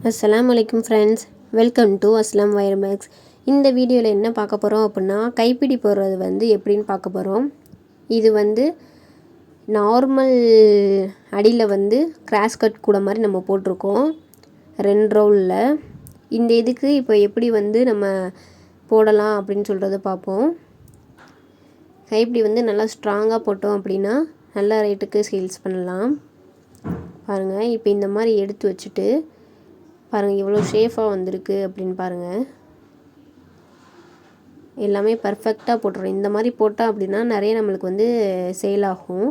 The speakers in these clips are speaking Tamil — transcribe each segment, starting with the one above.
அஸ்ஸலாமு அலைக்கும் ஃப்ரெண்ட்ஸ், வெல்கம் டு அஸ்லாம் வயர் மேக்ஸ். இந்த வீடியோவில் என்ன பார்க்க போகிறோம் அப்படின்னா, கைப்பிடி போடுறது எப்படின்னு பார்க்க போகிறோம். இது நார்மல் அடியில் கிராஸ் கட் கூட மாதிரி நம்ம போட்டிருக்கோம் 2 ரோலில். இந்த இதுக்கு இப்போ எப்படி நம்ம போடலாம் அப்படின்னு சொல்கிறத பார்ப்போம். கைப்பிடி நல்லா ஸ்ட்ராங்காக போட்டோம் அப்படின்னா நல்ல ரேட்டுக்கு சேல்ஸ் பண்ணலாம். பாருங்கள், இப்போ இந்த மாதிரி எடுத்து வச்சுட்டு பாருங்கள் எவ்வளோ ஷேஃபாக வந்திருக்கு அப்படின்னு பாருங்கள். எல்லாமே பர்ஃபெக்டாக போட்டுறோம். இந்த மாதிரி போட்டால் அப்படின்னா நிறைய நம்மளுக்கு சேல் ஆகும்.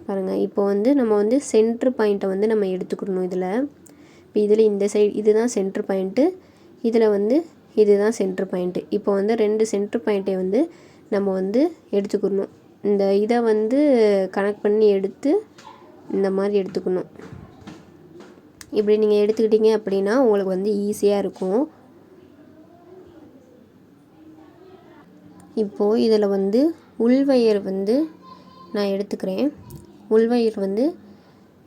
பாருங்கள், இப்போ நம்ம சென்ட்ரு பாயிண்ட்டை நம்ம எடுத்துக்கணும். இதில் இந்த சைடு இதுதான் சென்ட்ரு பாயிண்ட்டு, இதில் இதுதான் சென்ட்ரு பாயிண்ட்டு. இப்போ 2 சென்ட்ரு பாயிண்ட்டை நம்ம எடுத்துக்கணும். இந்த இதை கனெக்ட் பண்ணி எடுத்து இந்த மாதிரி எடுத்துக்கணும். இப்படி நீங்கள் எடுத்துக்கிட்டீங்க அப்படின்னா உங்களுக்கு ஈஸியாக இருக்கும். இப்போது இதில் உள்வயர் நான் எடுத்துக்கிறேன். உள்வயர்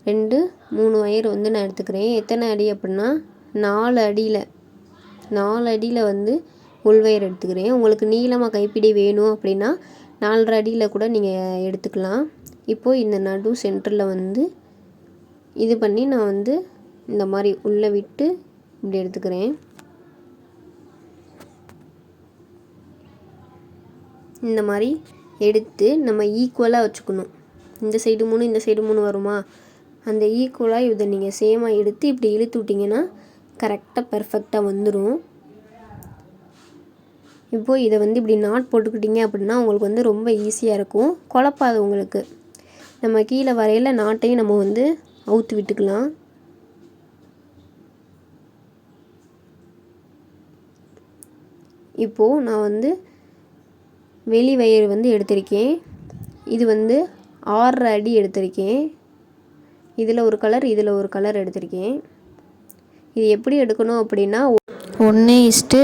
2-3 வயர் நான் எடுத்துக்கிறேன். எத்தனை அடி அப்படின்னா 4 அடியில் உள்வயர் எடுத்துக்கிறேன். உங்களுக்கு நீளமாக கைப்பிடி வேணும் அப்படின்னா 4.5 அடியில் கூட நீங்கள் எடுத்துக்கலாம். இப்போது இந்த நடு சென்டரில் இது பண்ணி நான் இந்த மாதிரி உள்ளே விட்டு இப்படி எடுத்துக்கிறேன். இந்த மாதிரி எடுத்து நம்ம ஈக்குவலாக வச்சுக்கணும். இந்த சைடு 3 இந்த சைடு 3 வருமா, அந்த ஈக்குவலாக இதை நீங்கள் சேமாக எடுத்து இப்படி இழுத்து விட்டிங்கன்னா கரெக்டாக பர்ஃபெக்டாக வந்துடும். இப்போது இதை இப்படி நாட் போட்டுக்கிட்டிங்க அப்படின்னா உங்களுக்கு ரொம்ப ஈஸியாக இருக்கும், குழப்பாது உங்களுக்கு. நம்ம கீழே வரையில் நாட்டையும் நம்ம அவுத்து விட்டுக்கலாம். இப்போது நான் வெளி வயர் எடுத்திருக்கேன். இது 6.5 அடி எடுத்திருக்கேன். இதில் ஒரு கலர், இதில் ஒரு கலர் எடுத்திருக்கேன். இது எப்படி எடுக்கணும் அப்படின்னா 1:2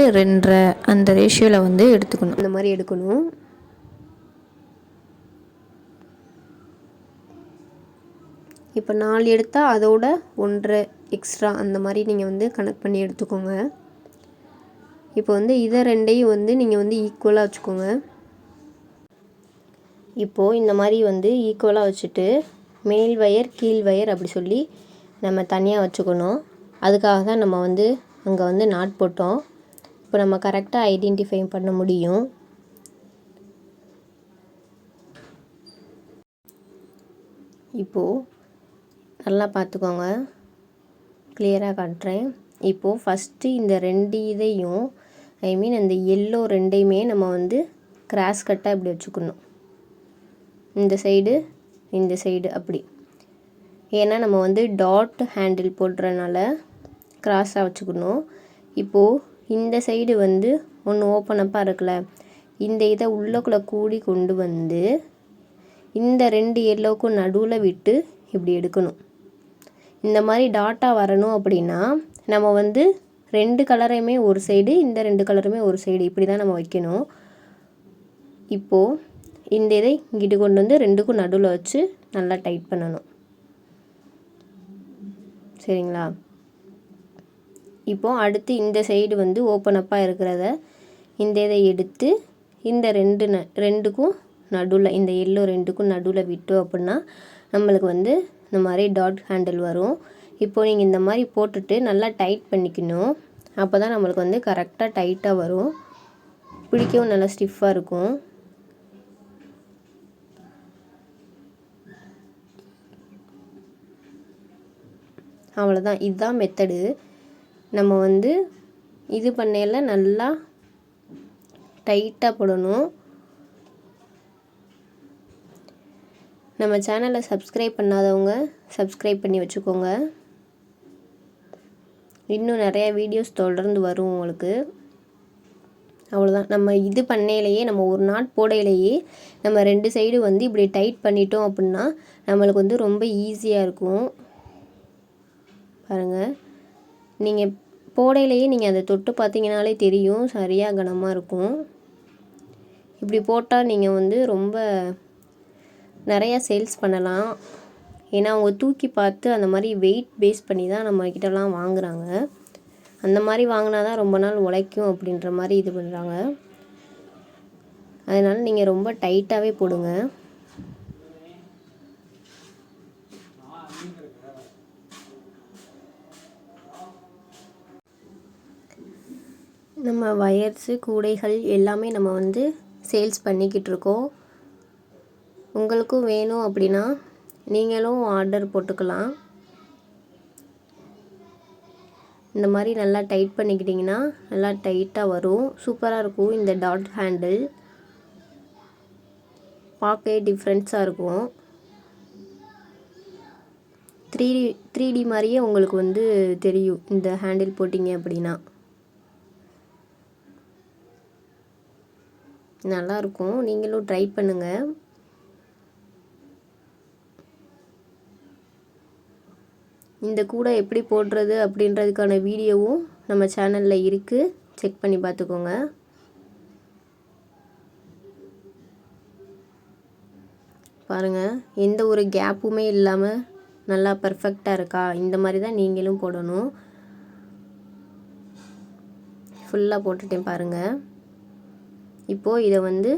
அந்த ரேஷியோவில் எடுத்துக்கணும். இந்த மாதிரி எடுக்கணும். இப்போ 4 எடுத்தால் அதோட 1.5 எக்ஸ்ட்ரா அந்த மாதிரி நீங்கள் கனெக்ட் பண்ணி எடுத்துக்கோங்க. இப்போ இதை 2ஐயும் நீங்கள் ஈக்குவலாக வச்சுக்கோங்க. இப்போது இந்த மாதிரி ஈக்குவலாக வச்சுட்டு மேல் வயர் கீழ் வயர் அப்படி சொல்லி நம்ம தனியாக வச்சுக்கணும். அதுக்காக தான் நம்ம அங்கே நாட் போட்டோம். இப்போ நம்ம கரெக்டாக ஐடென்டிஃபை பண்ண முடியும். இப்போது நல்லா பார்த்துக்கோங்க, கிளியராக காட்டுறேன். இப்போது ஃபஸ்ட்டு இந்த 2 இதையும் இந்த எல்லோ 2ஐயுமே நம்ம கிராஸ் கட்டாக இப்படி வச்சுக்கணும். இந்த சைடு இந்த சைடு அப்படி. ஏன்னா நம்ம டாட் ஹேண்டில் போடுறதுனால கிராஸாக வச்சுக்கணும். இப்போது இந்த சைடு ஒன்று ஓப்பனப்பாக இருக்குல்ல, இந்த இதை உள்ளக்குள்ளே கூடி கொண்டு இந்த 2 எல்லோவுக்கும் நடுவில் விட்டு இப்படி எடுக்கணும். இந்த மாதிரி டாட்டாக வரணும் அப்படின்னா நம்ம 2 கலரையுமே ஒரு சைடு, இந்த 2 கலருமே ஒரு சைடு, இப்படி தான் நம்ம வைக்கணும். இப்போது இந்த இதை இங்கிட்டு கொண்டு 2க்கும் நடுவில் வச்சு நல்லா டைட் பண்ணணும். சரிங்களா? இப்போது அடுத்து இந்த சைடு ஓப்பனப்பாக இருக்கிறத இந்த இதை எடுத்து இந்த 2க்கும் நடுவில், இந்த எல்லோ 2க்கும் நடுவில் விட்டோம் அப்படின்னா நம்மளுக்கு இந்த மாதிரி டாட் ஹேண்டில் வரும். இப்போது நீங்கள் இந்த மாதிரி போட்டுட்டு நல்லா டைட் பண்ணிக்கணும். அப்போ தான் நம்மளுக்கு கரெக்டாக டைட்டாக வரும், பிடிக்கவும் நல்லா ஸ்டிஃபாக இருக்கும். அவ்வளோதான், இதுதான் மெத்தடு. நம்ம இது பண்ணையில நல்லா டைட்டாக போடணும். நம்ம சேனலை சப்ஸ்கிரைப் பண்ணாதவங்க சப்ஸ்கிரைப் பண்ணி வச்சுக்கோங்க. இன்னும் நிறையா வீடியோஸ் தொடர்ந்து வரும் உங்களுக்கு. அவ்வளோதான், நம்ம இது பண்ணையிலேயே நம்ம ஒரு நாட் போடையிலேயே நம்ம 2 சைடு இப்படி டைட் பண்ணிட்டோம் அப்படின்னா நம்மளுக்கு ரொம்ப ஈஸியாக இருக்கும். பாருங்கள், நீங்கள் போடையிலேயே நீங்கள் அதை தொட்டு பார்த்தீங்கனாலே தெரியும், சரியாக கனமாக இருக்கும். இப்படி போட்டால் நீங்கள் ரொம்ப நிறையா சேல்ஸ் பண்ணலாம். ஏன்னா அவங்க தூக்கி பார்த்து அந்த மாதிரி வெயிட் பேஸ் பண்ணி தான் நம்மக்கிட்டலாம் வாங்குகிறாங்க. அந்த மாதிரி வாங்கினா தான் ரொம்ப நாள் உழைக்கும் அப்படின்ற மாதிரி இது பண்ணுறாங்க. அதனால் நீங்கள் ரொம்ப டைட்டாகவே போடுங்க. நம்ம வயர்ஸு கூடைகள் எல்லாமே நம்ம வந்து சேல்ஸ் பண்ணிக்கிட்டு இருக்கோம். உங்களுக்கும் வேணும் அப்படின்னா நீங்களும் ஆர்டர் போட்டுக்கலாம். இந்த மாதிரி நல்லா டைட் பண்ணிக்கிட்டிங்கன்னா நல்லா டைட்டாக வரும். சூப்பராக இருக்கும். இந்த டாட் ஹேண்டில் பார்க்கவே டிஃப்ரெண்ட்ஸாக இருக்கும். 3D மாதிரியே உங்களுக்கு வந்து தெரியும் இந்த ஹேண்டில் போட்டிங்க அப்படின்னா. நல்லாயிருக்கும். நீங்களும் ட்ரை பண்ணுங்கள். இந்த கூடை எப்படி போடுறது அப்படின்றதுக்கான வீடியோவும் நம்ம சேனலில் இருக்குது. செக் பண்ணி பார்த்துக்கோங்க. பாருங்கள், எந்த ஒரு கேப்புமே இல்லாமல் நல்லா பர்ஃபெக்டாக இருக்கா? இந்த மாதிரி தான் நீங்களும் போடணும். ஃபுல்லாக போட்டுட்டேன் பாருங்கள். இப்போது இதை வந்து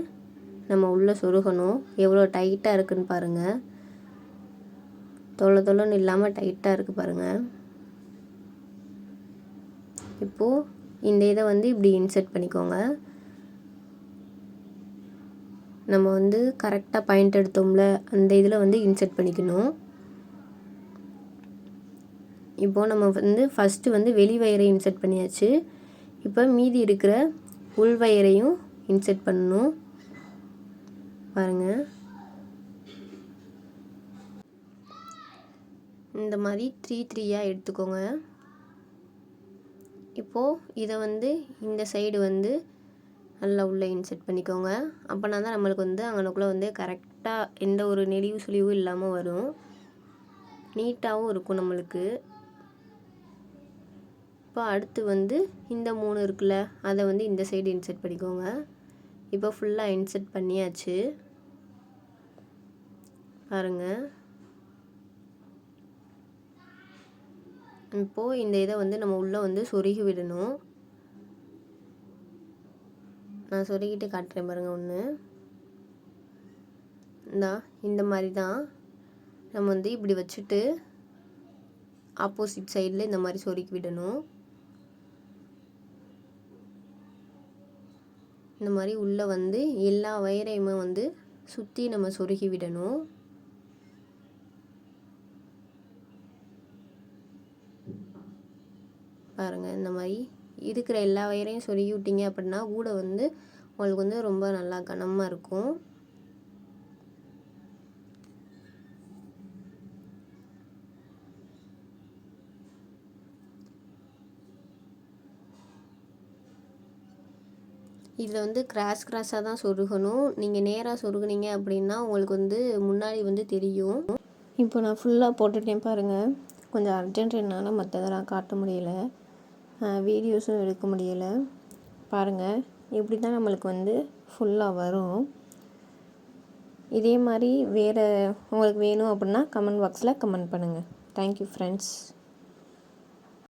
நம்ம உள்ளே சொருகணும். எவ்வளோ டைட்டாக இருக்குன்னு பாருங்கள். தொலைன்னு இல்லாமல் டைட்டாக இருக்குது பாருங்கள். இப்போது இந்த இதை வந்து இப்படி இன்சர்ட் பண்ணிக்கோங்க. நம்ம வந்து கரெக்டாக பாயிண்ட் எடுத்தோம்ல, அந்த இதில் வந்து இன்சர்ட் பண்ணிக்கணும். இப்போது நம்ம வந்து ஃபஸ்ட்டு வந்து வெளி வயரை இன்சர்ட் பண்ணியாச்சு. இப்போ மீதி இருக்கிற உள் வயரையும் இன்சர்ட் பண்ணணும். பாருங்கள், இந்த மாதிரி 3 எடுத்துக்கோங்க. இப்போது இதை வந்து இந்த சைடு வந்து நல்லா உள்ளே இன்சர்ட் பண்ணிக்கோங்க. அப்போனா தான் நம்மளுக்கு வந்து அங்கனக்குள்ளே வந்து கரெக்டாக எந்த ஒரு நெளிவு சுழிவும் இல்லாமல் வரும். நீட்டாகவும் இருக்கும் நம்மளுக்கு. இப்போ அடுத்து வந்து இந்த 3 இருக்குல்ல, அதை வந்து இந்த சைடு இன்சர்ட் பண்ணிக்கோங்க. இப்போ ஃபுல்லாக இன்சர்ட் பண்ணியாச்சு பாருங்கள். இப்போது இந்த இதை வந்து நம்ம உள்ளே வந்து சொருகி விடணும். நான் சொருகிட்டு காட்டுறேன் பாருங்கள். ஒன்று இந்த மாதிரி தான் நம்ம வந்து இப்படி வச்சுட்டு ஆப்போசிட் சைடில் இந்த மாதிரி சொருகி விடணும். இந்த மாதிரி உள்ளே வந்து எல்லா வயரையுமே வந்து சுற்றி நம்ம சொருகி விடணும். பாருங்கள், இந்த மாதிரி இருக்கிற எல்லா வயரையும் சொருகி விட்டீங்க அப்படின்னா கூட வந்து உங்களுக்கு வந்து ரொம்ப நல்லா கனமாக இருக்கும். இதில் வந்து கிராஸாக தான் சொருகணும். நீங்கள் நேராக சொருகுனீங்க அப்படின்னா உங்களுக்கு வந்து முன்னாடி வந்து தெரியும். இப்போ நான் ஃபுல்லாக போட்டுட்டேன் பாருங்கள். கொஞ்சம் அர்ஜென்ட்னால மற்றதெல்லாம் காட்ட முடியலை, வீடியோஸும் எடுக்க முடியலை. பாருங்கள், இப்படி தான் நம்மளுக்கு வந்து ஃபுல்லாக வரும். இதே மாதிரி வேறு உங்களுக்கு வேணும் அப்படின்னா கமெண்ட் பாக்ஸில் கமெண்ட் பண்ணுங்கள். Thank you friends.